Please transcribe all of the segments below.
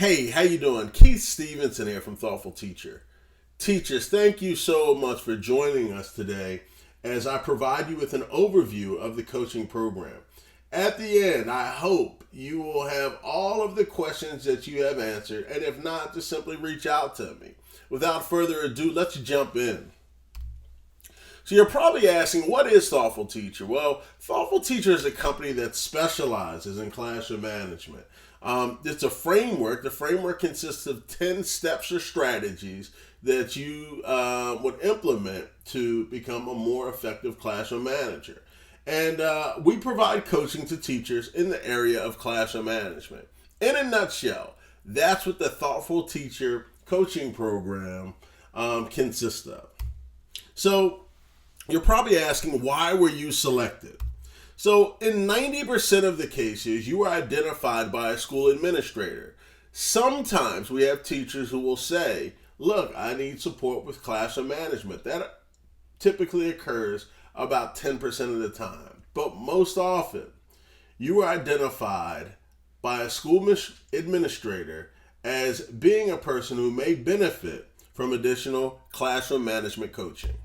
Hey, how you doing? Keith Stevenson here from Thoughtful Teacher. Teachers, thank you so much for joining us today as I provide you with an overview of the coaching program. At the end, I hope you will have all of the questions that you have answered, and if not, just simply reach out to me. Without further ado, let's jump in. So you're probably asking, what is Thoughtful Teacher? Well, Thoughtful Teacher is a company that specializes in classroom management. It's a framework. The framework consists of 10 steps or strategies that you would implement to become a more effective classroom manager. And we provide coaching to teachers in the area of classroom management. In a nutshell, that's what the Thoughtful Teacher coaching program consists of. So you're probably asking, why were you selected? So in 90% of the cases, you are identified by a school administrator. Sometimes we have teachers who will say, look, I need support with classroom management. That typically occurs about 10% of the time. But most often, you are identified by a school administrator as being a person who may benefit from additional classroom management coaching.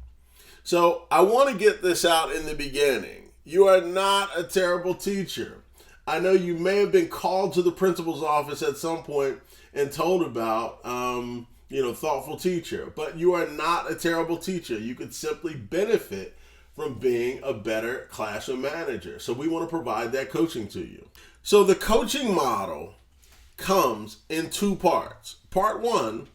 So I want to get this out in the beginning. You are not a terrible teacher. I know you may have been called to the principal's office at some point and told about, Thoughtful Teacher, but you are not a terrible teacher. You could simply benefit from being a better classroom manager. So we want to provide that coaching to you. So the coaching model comes in two parts. Part one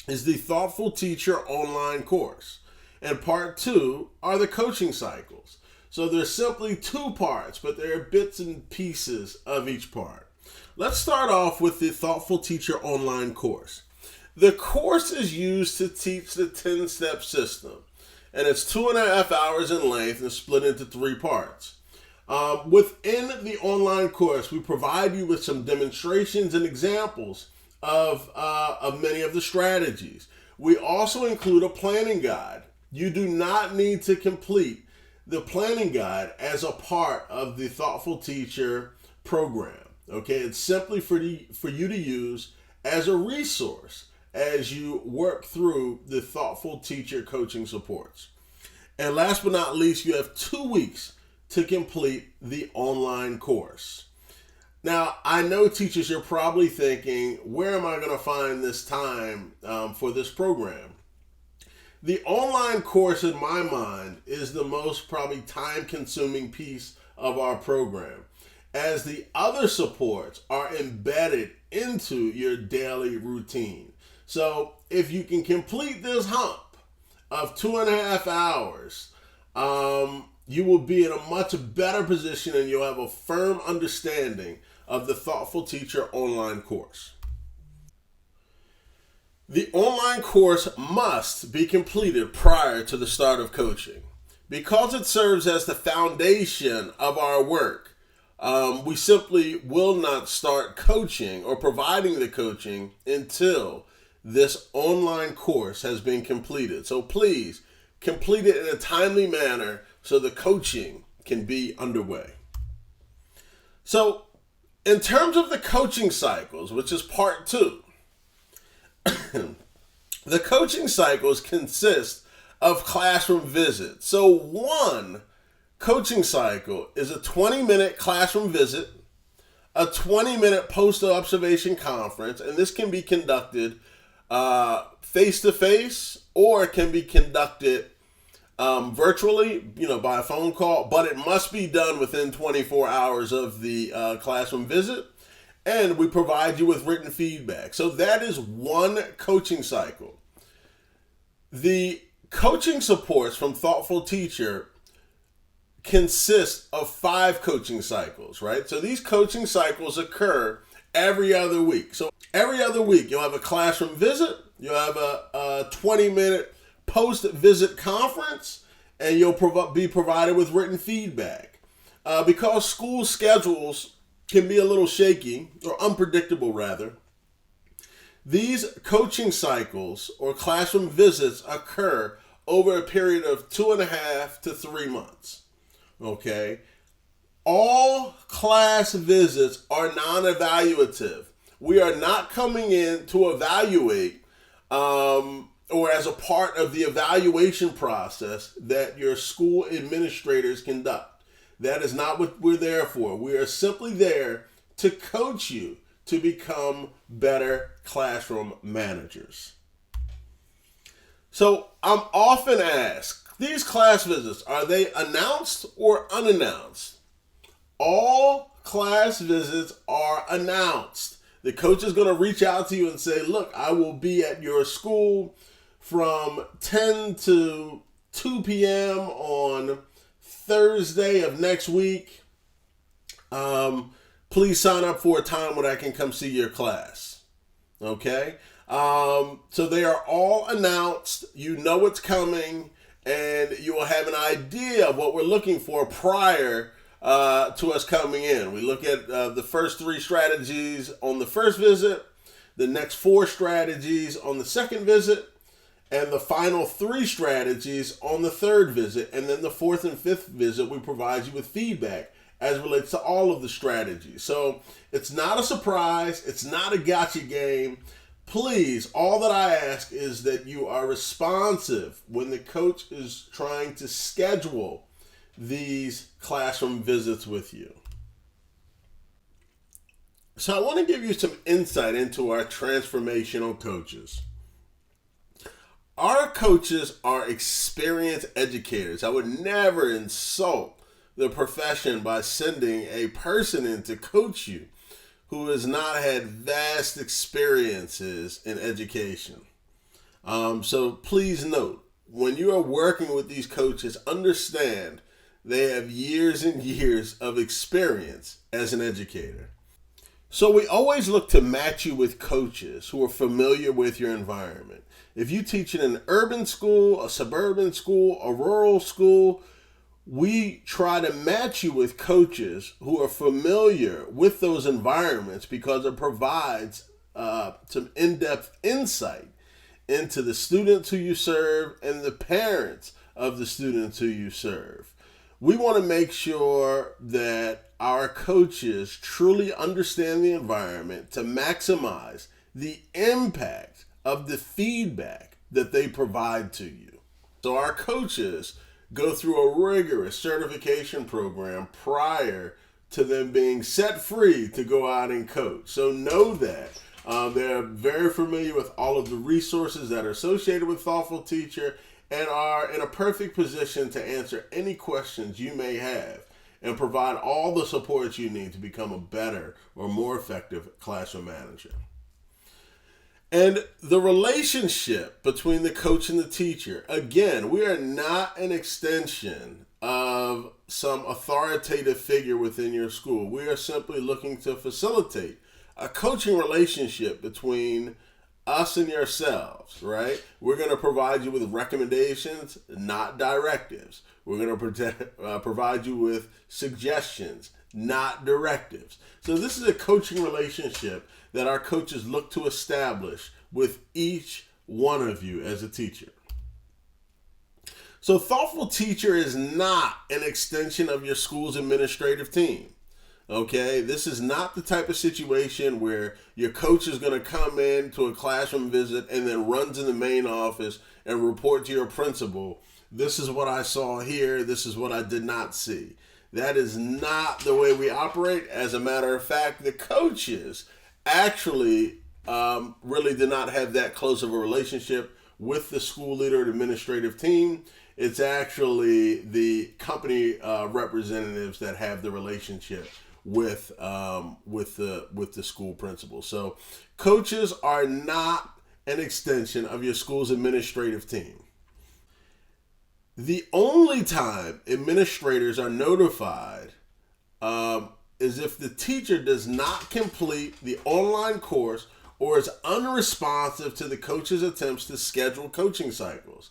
is the Thoughtful Teacher online course, and part two are the coaching cycles. So there's simply two parts, but there are bits and pieces of each part. Let's start off with the Thoughtful Teacher online course. The course is used to teach the 10-step system, and it's 2.5 hours in length and split into 3 parts. Within the online course, we provide you with some demonstrations and examples of many of the strategies. We also include a planning guide. You do not need to complete the planning guide as a part of the Thoughtful Teacher program. Okay, it's simply for you to use as a resource as you work through the Thoughtful Teacher coaching supports. And last but not least, you have 2 weeks to complete the online course. Now, I know teachers, you're probably thinking, where am I going to find this time for this program? The online course, in my mind, is the most probably time-consuming piece of our program, as the other supports are embedded into your daily routine. So if you can complete this hump of 2.5 hours, you will be in a much better position and you'll have a firm understanding of the Thoughtful Teacher online course. The online course must be completed prior to the start of coaching. Because it serves as the foundation of our work, we simply will not start coaching or providing the coaching until this online course has been completed. So please complete it in a timely manner so the coaching can be underway. So in terms of the coaching cycles, which is part 2, the coaching cycles consist of classroom visits. So one coaching cycle is a 20-minute classroom visit, a 20-minute post-observation conference, and this can be conducted face-to-face or it can be conducted virtually, by a phone call, but it must be done within 24 hours of the classroom visit. And we provide you with written feedback. So that is one coaching cycle. The coaching supports from Thoughtful Teacher consist of 5 coaching cycles, right? So these coaching cycles occur every other week. So every other week, you'll have a classroom visit, you'll have a 20-minute post-visit conference, and you'll be provided with written feedback. Because school schedules can be a little shaky, or unpredictable rather, these coaching cycles or classroom visits occur over a period of 2.5 to 3 months. Okay? All class visits are non-evaluative. We are not coming in to evaluate or as a part of the evaluation process that your school administrators conduct. That is not what we're there for. We are simply there to coach you to become better classroom managers. So I'm often asked, these class visits, are they announced or unannounced? All class visits are announced. The coach is going to reach out to you and say, look, I will be at your school from 10 to 2 p.m. on Thursday of next week. Please sign up for a time when I can come see your class. Okay? So they are all announced. You know what's coming, and you will have an idea of what we're looking for prior to us coming in. We look at the first 3 strategies on the first visit, the next 4 strategies on the second visit, and the final 3 strategies on the third visit. And then the 4th and 5th visit, we provide you with feedback as relates to all of the strategies. So it's not a surprise. It's not a gotcha game. Please, all that I ask is that you are responsive when the coach is trying to schedule these classroom visits with you. So I want to give you some insight into our transformational coaches. Our coaches are experienced educators. I would never insult the profession by sending a person in to coach you who has not had vast experiences in education. So please note, when you are working with these coaches, understand they have years and years of experience as an educator. So we always look to match you with coaches who are familiar with your environment. If you teach in an urban school, a suburban school, a rural school, we try to match you with coaches who are familiar with those environments because it provides some in-depth insight into the students who you serve and the parents of the students who you serve. We want to make sure that our coaches truly understand the environment to maximize the impact of the feedback that they provide to you. So our coaches go through a rigorous certification program prior to them being set free to go out and coach. So know that they're very familiar with all of the resources that are associated with Thoughtful Teacher and are in a perfect position to answer any questions you may have and provide all the support you need to become a better or more effective classroom manager. And the relationship between the coach and the teacher, again, we are not an extension of some authoritative figure within your school. We are simply looking to facilitate a coaching relationship between us and yourselves, right? We're going to provide you with recommendations, not directives. We're going to provide you with suggestions, not directives. So this is a coaching relationship that our coaches look to establish with each one of you as a teacher. So Thoughtful Teacher is not an extension of your school's administrative team. Okay, this is not the type of situation where your coach is going to come in to a classroom visit and then run to the main office and report to your principal, this is what I saw here, this is what I did not see. That is not the way we operate. As a matter of fact, the coaches actually really did not have that close of a relationship with the school leader and administrative team. It's actually the company representatives that have the relationship with the school principal. So coaches are not an extension of your school's administrative team. The only time administrators are notified is if the teacher does not complete the online course or is unresponsive to the coach's attempts to schedule coaching cycles.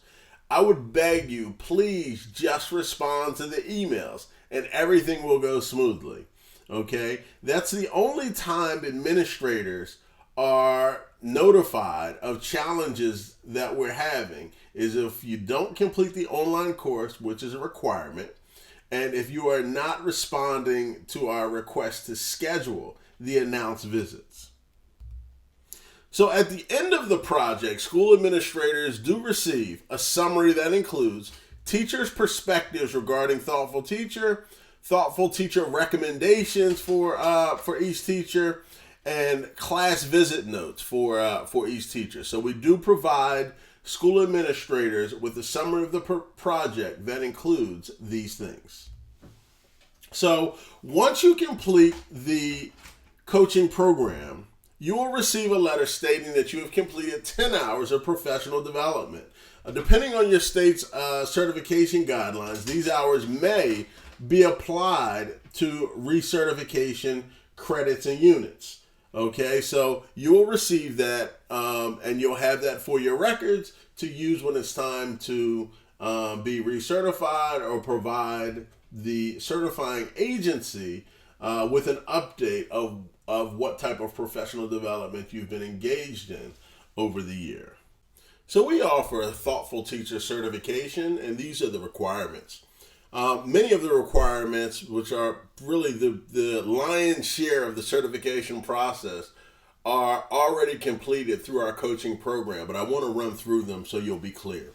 I would beg you, please just respond to the emails and everything will go smoothly. Okay? That's the only time administrators are notified of challenges that we're having is if you don't complete the online course, which is a requirement, and if you are not responding to our request to schedule the announced visits. So at the end of the project, school administrators do receive a summary that includes teachers' perspectives regarding thoughtful teacher recommendations for each teacher, and class visit notes for each teacher. So we do provide school administrators with a summary of the project that includes these things. So once you complete the coaching program, you will receive a letter stating that you have completed 10 hours of professional development. Depending on your state's certification guidelines, these hours may be applied to recertification credits and units. Okay, so you will receive that and you'll have that for your records to use when it's time to be recertified or provide the certifying agency with an update of what type of professional development you've been engaged in over the year. So we offer a thoughtful teacher certification, and these are the requirements. Many of the requirements, which are really the lion's share of the certification process, are already completed through our coaching program, but I want to run through them so you'll be clear.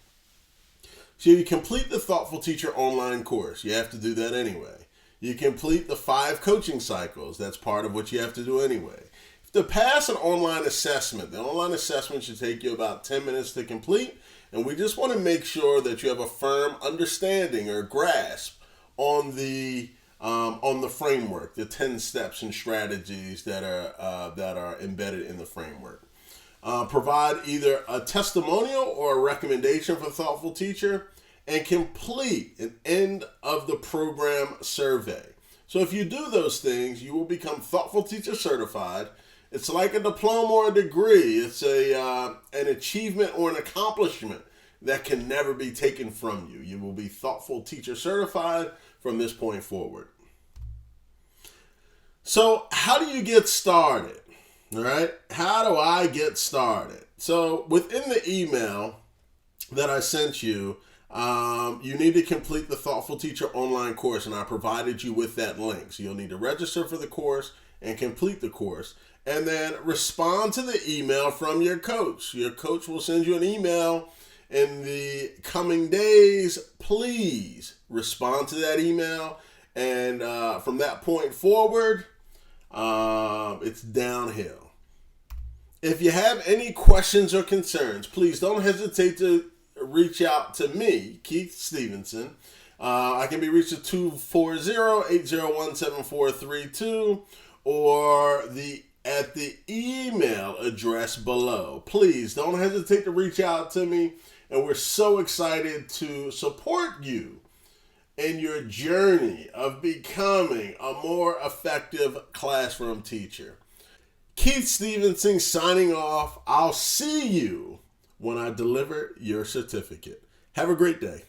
So you complete the Thoughtful Teacher online course. You have to do that anyway. You complete the 5 coaching cycles. That's part of what you have to do anyway. To pass an online assessment, the online assessment should take you about 10 minutes to complete, and we just want to make sure that you have a firm understanding or grasp on the framework, the 10 steps and strategies that are embedded in the framework. Provide either a testimonial or a recommendation for Thoughtful Teacher, and complete an end of the program survey. So if you do those things, you will become Thoughtful Teacher certified. It's like a diploma or a degree. It's an achievement or an accomplishment that can never be taken from you. You will be Thoughtful Teacher certified from this point forward. So how do you get started? All right. How do I get started? So within the email that I sent you, you need to complete the Thoughtful Teacher online course, and I provided you with that link. So you'll need to register for the course and complete the course, and then respond to the email from your coach. Your coach will send you an email in the coming days. Please respond to that email, and from that point forward, it's downhill. If you have any questions or concerns, please don't hesitate to reach out to me, Keith Stevenson. I can be reached at 240-801-7432 or at the email address below. Please don't hesitate to reach out to me, and we're so excited to support you in your journey of becoming a more effective classroom teacher. Keith Stevenson signing off. I'll see you when I deliver your certificate. Have a great day.